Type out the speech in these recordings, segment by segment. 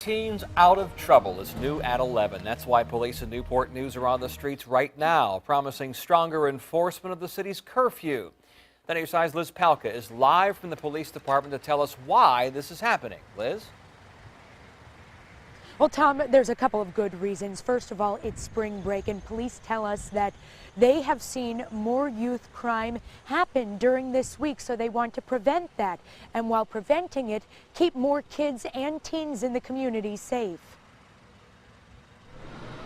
teens out of trouble is new at 11. That's why police in Newport News are on the streets right now, promising stronger enforcement of the city's curfew. Then ASI's Liz Palka is live from the police department to tell us why this is happening. Liz? Well, Tom, there's a couple of good reasons. First of all, it's spring break, and police tell us that they have seen more youth crime happen during this week, so they want to prevent that. And while preventing it, keep more kids and teens in the community safe.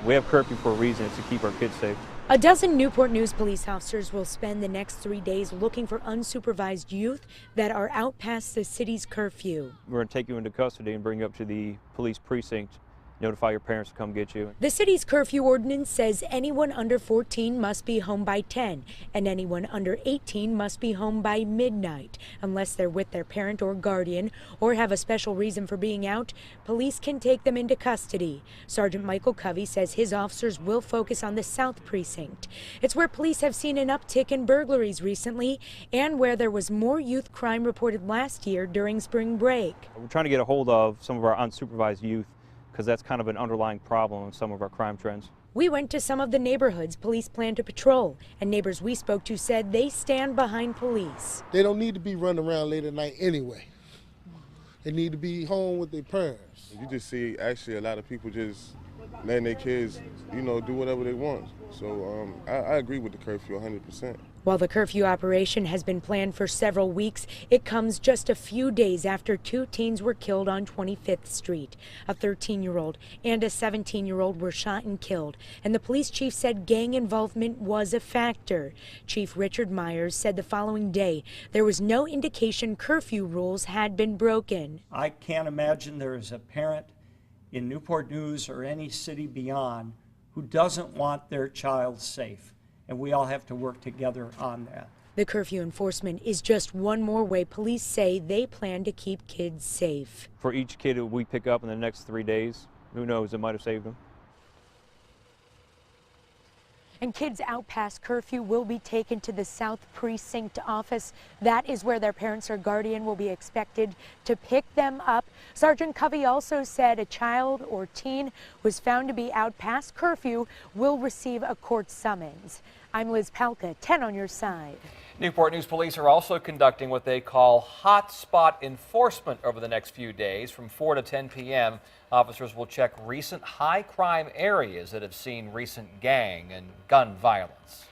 We have curfew for a reason. It's to keep our kids safe. A dozen Newport News police officers will spend the next 3 days looking for unsupervised youth that are out past the city's curfew. We're going to take you into custody and bring you up to the police precinct, notify your parents to come get you. The city's curfew ordinance says anyone under 14 must be home by 10, and anyone under 18 must be home by midnight. Unless they're with their parent or guardian or have a special reason for being out, police can take them into custody. Sergeant Michael Covey says his officers will focus on the South Precinct. It's where police have seen an uptick in burglaries recently and where there was more youth crime reported last year during spring break. We're trying to get a hold of some of our unsupervised youth, because that's kind of an underlying problem in some of our crime trends. We went to some of the neighborhoods police plan to patrol, and neighbors we spoke to said they stand behind police. They don't need to be running around late at night anyway. They need to be home with their parents. You just see actually a lot of people just letting their kids, do whatever they want. So I agree with the curfew 100%. While the curfew operation has been planned for several weeks, it comes just a few days after 2 teens were killed on 25th Street. A 13-year-old and a 17-year-old were shot and killed, and the police chief said gang involvement was a factor. Chief Richard Myers said the following day there was no indication curfew rules had been broken. I can't imagine there is a parent in Newport News or any city beyond who doesn't want their child safe. And we all have to work together on that. The curfew enforcement is just one more way police say they plan to keep kids safe. For each kid that we pick up in the next 3 days, who knows, it might have saved them. And kids out past curfew will be taken to the South Precinct office. That is where their parents or guardian will be expected to pick them up. Sergeant Covey also said a child or teen was found to be out past curfew will receive a court summons. I'm Liz Palka, 10 on your side. Newport News police are also conducting what they call hotspot enforcement over the next few days. From 4 to 10 p.m., officers will check recent high crime areas that have seen recent gang and gun violence.